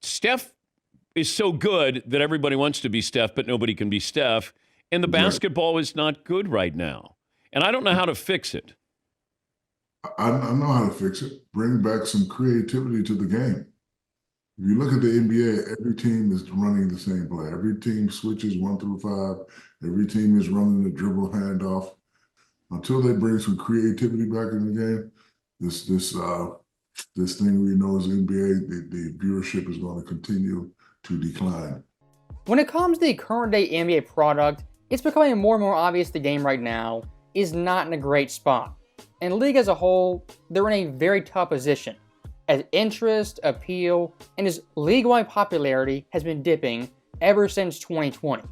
Steph is so good that everybody wants to be Steph, but nobody can be Steph. And the basketball is not good right now. And I don't know how to fix it. I know how to fix it. Bring back some creativity to the game. If you look at the NBA, every team is running the same play. Every team switches 1 through 5. Every team is running the dribble handoff. Until they bring some creativity back in the game, this thing we know as NBA, the viewership is going to continue to decline. When it comes to the current day NBA product, it's becoming more and more obvious the game right now is not in a great spot. And the league as a whole, they're in a very tough position, as interest, appeal, and its league-wide popularity has been dipping ever since 2020.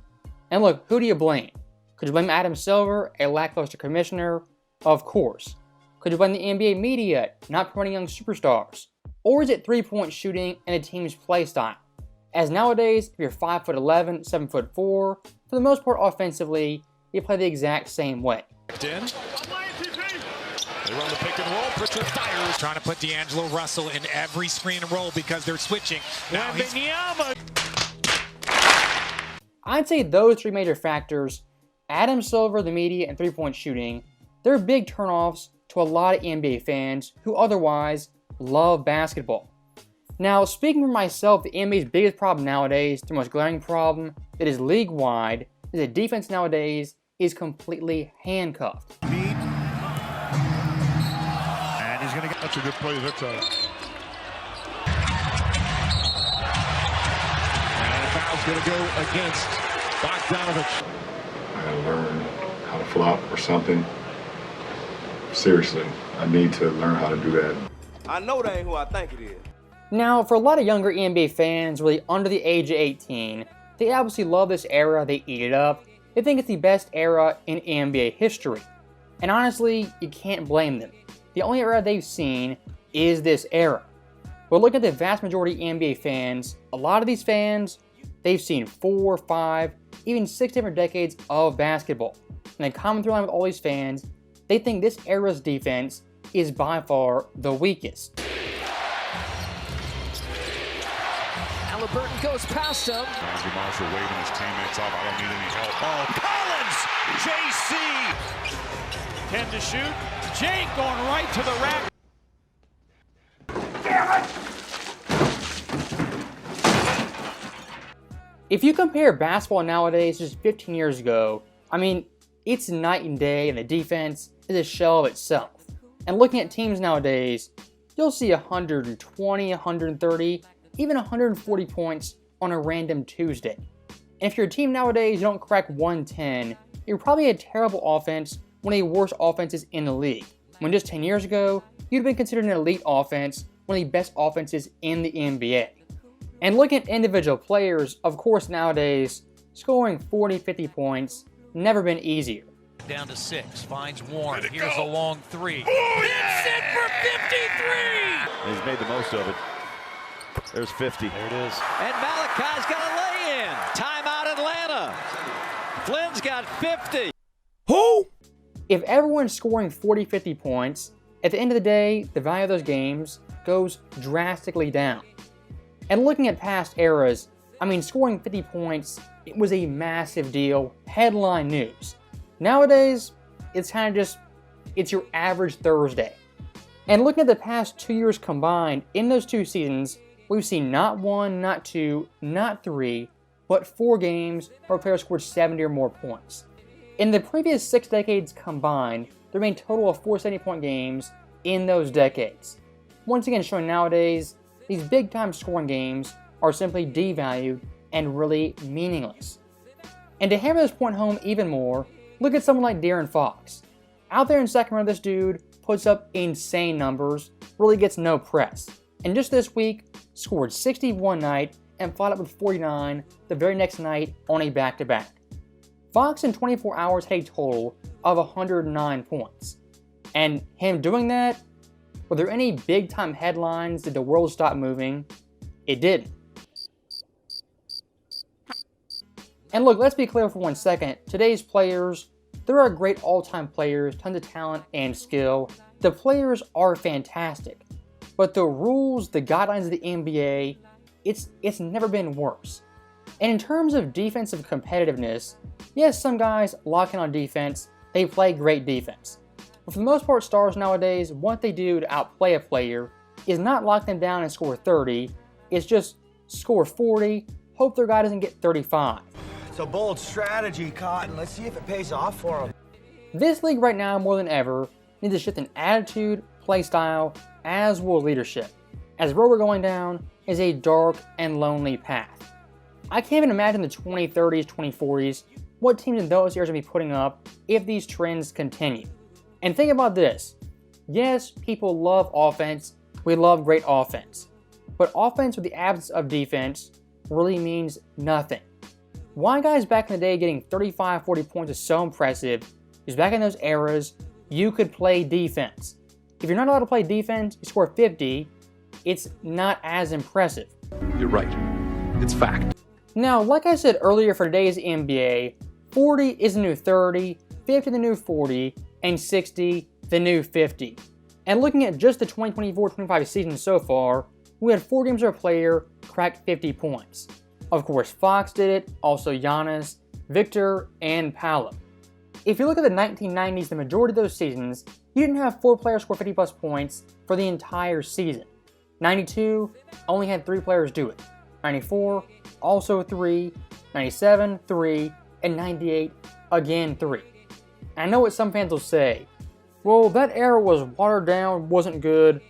And look, who do you blame? Could you blame Adam Silver, a lackluster commissioner? Of course. Could you blame the NBA media not promoting young superstars? Or is it three-point shooting and a team's play style? As nowadays, if you're 5'11", 7'4", for the most part offensively, you play the exact same way. They run the pick and roll. Pritchard fires. Trying to put D'Angelo Russell in every screen and roll because they're switching. Now I'd say those three major factors, Adam Silver, the media, and three-point shooting, they're big turnoffs to a lot of NBA fans who otherwise love basketball. Now, speaking for myself, the NBA's biggest problem nowadays, the most glaring problem that is league-wide, is that defense nowadays is completely handcuffed. He's going to get. That's a good play. That's a. And the foul's going to go against Bogdanovich. I got to learn how to flop or something. Seriously, I need to learn how to do that. I know that ain't who I think it is. Now, for a lot of younger NBA fans, really under the age of 18, they obviously love this era. They eat it up. They think it's the best era in NBA history. And honestly, you can't blame them. The only era they've seen is this era. But look at the vast majority of NBA fans. A lot of these fans, they've seen 4, 5, even 6 different decades of basketball. And the common through line with all these fans, they think this era's defense is by far the weakest. Halliburton goes past him. Andrew Marshall waving his teammates off. I don't need any help. Collins! JC! 10 to shoot. Jake going right to the rack. Damn it! If you compare basketball nowadays to just 15 years ago, I mean, it's night and day, and the defense is a shell of itself. And looking at teams nowadays, you'll see 120, 130, even 140 points on a random Tuesday. And if your team nowadays you don't crack 110, you're probably a terrible offense, one of the worst offenses in the league. When just 10 years ago, you'd have been considered an elite offense, one of the best offenses in the NBA. And looking at individual players, of course nowadays, scoring 40, 50 points, never been easier. Down to 6, finds Warren. Here's a long 3. Oh, Hits it for 53! He's made the most of it. There's 50. There it is. And Malachi's got a lay-in. Timeout Atlanta. Flynn's got 50. Who? If everyone's scoring 40, 50 points, at the end of the day, the value of those games goes drastically down. And looking at past eras, I mean, scoring 50 points, it was a massive deal, headline news. Nowadays, it's kind of just, it's your average Thursday. And looking at the past 2 years combined, in those 2 seasons, we've seen not 1, not 2, not 3, but 4 games where a player scored 70 or more points. In the previous 6 decades combined, there remained a total of 4 70-point games in those decades. Once again, showing nowadays, these big-time scoring games are simply devalued and really meaningless. And to hammer this point home even more, look at someone like De'Aaron Fox. Out there in Sacramento, this dude puts up insane numbers, really gets no press. And just this week, scored 60 one night and followed up with 49 the very next night on a back-to-back. Fox in 24 hours had a total of 109 points. And him doing that, were there any big-time headlines that the world stopped moving? It didn't. And look, let's be clear for 1 second. Today's players, there are great all-time players, tons of talent and skill. The players are fantastic. But the rules, the guidelines of the NBA, it's never been worse. And in terms of defensive competitiveness, yes, some guys lock in on defense, they play great defense. But for the most part, stars nowadays, what they do to outplay a player is not lock them down and score 30, it's just score 40, hope their guy doesn't get 35. It's a bold strategy, Cotton. Let's see if it pays off for him. This league right now, more than ever, needs to shift in attitude, play style, as well as leadership, as where we're going down is a dark and lonely path. I can't even imagine the 2030s, 2040s, what teams in those years will be putting up if these trends continue. And think about this. Yes, people love offense. We love great offense. But offense with the absence of defense really means nothing. Why guys back in the day getting 35, 40 points is so impressive is back in those eras, you could play defense. If you're not allowed to play defense, you score 50, it's not as impressive. You're right. It's fact. Now, like I said earlier for today's NBA, 40 is the new 30, 50 the new 40, and 60 the new 50. And looking at just the 2024-25 season so far, we had 4 games where a player cracked 50 points. Of course, Fox did it, also Giannis, Victor, and Paolo. If you look at the 1990s, the majority of those seasons, you didn't have 4 players score 50 plus points for the entire season. 92 only had 3 players do it. 94, also 3, 97, 3, and 98, again 3. I know what some fans will say, well, that era was watered down, wasn't good,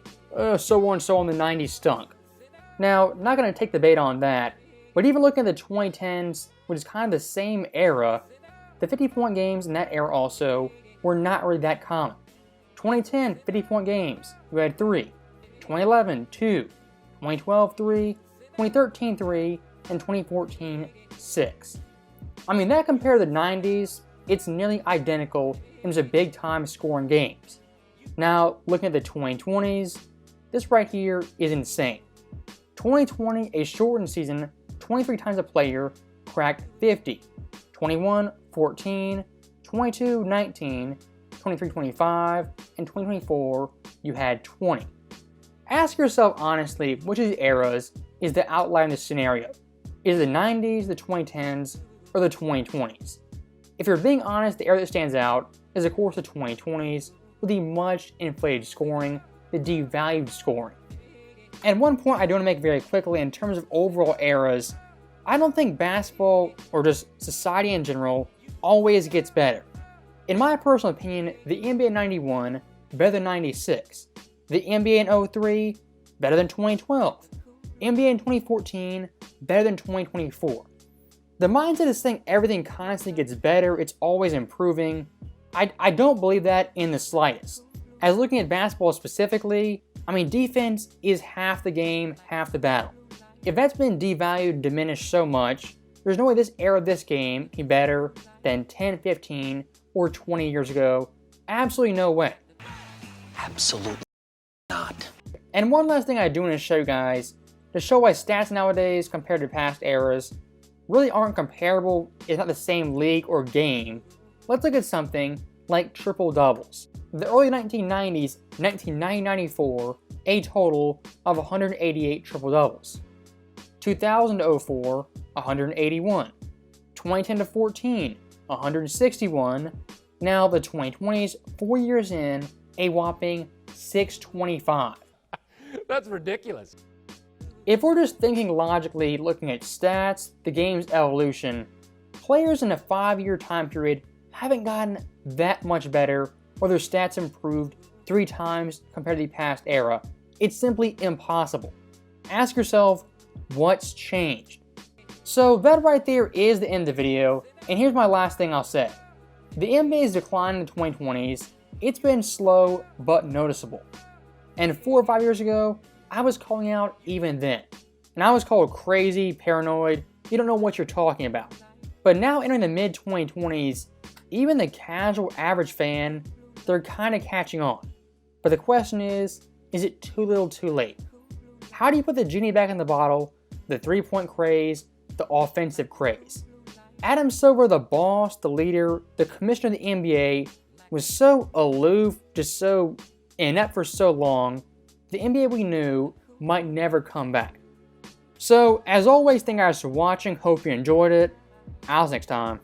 so and so on the 90s stunk. Now, not going to take the bait on that, but even looking at the 2010s, which is kind of the same era, the 50-point games in that era also were not really that common. 2010, 50-point games, we had 3. 2011, 2. 2012, 3. 2013, 3. And 2014, 6. I mean, that compared to the 90s, it's nearly identical in terms of big-time scoring games. Now, looking at the 2020s, this right here is insane. 2020, a shortened season, 23 times a player cracked 50. 21, 14, 22, 19, 23, 25, and 2024, you had 20. Ask yourself honestly, which of these eras is the outlier in this scenario? Is it the 90s, the 2010s, or the 2020s? If you're being honest, the era that stands out is of course the 2020s with the much inflated scoring, the devalued scoring. And one point I do want to make very quickly in terms of overall eras, I don't think basketball, or just society in general, always gets better. In my personal opinion, the NBA 91, better than 96. The NBA in 03, better than 2012. NBA in 2014, better than 2024. The mindset is saying everything constantly gets better, it's always improving. I don't believe that in the slightest. As looking at basketball specifically, I mean, defense is half the game, half the battle. If that's been devalued and diminished so much, there's no way this era of this game can be better than 10, 15, or 20 years ago. Absolutely no way. Absolutely not. And one last thing I do want to show you guys, to show why stats nowadays compared to past eras really aren't comparable, it's not the same league or game. Let's look at something like triple doubles. The early 1990s, 1990-94, a total of 188 triple doubles. 2000 to 04, 181. 2010 to 14, 161. Now the 2020s, 4 years in, a whopping 625. That's ridiculous. If we're just thinking logically, looking at stats, the game's evolution, players in a 5-year time period haven't gotten that much better, or their stats improved 3 times compared to the past era. It's simply impossible. Ask yourself, what's changed? So that right there is the end of the video, and here's my last thing I'll say. The NBA's decline in the 2020s, it's been slow but noticeable. And 4 or 5 years ago, I was calling out even then. And I was called crazy, paranoid, you don't know what you're talking about. But now entering the mid-2020s, even the casual average fan, they're kind of catching on. But the question is it too little too late? How do you put the genie back in the bottle, the 3-point craze, the offensive craze? Adam Silver, the boss, the leader, the commissioner of the NBA, was so aloof, just so inept for so long, the NBA we knew might never come back. So, as always, thank you guys for watching. Hope you enjoyed it. I'll see you next time.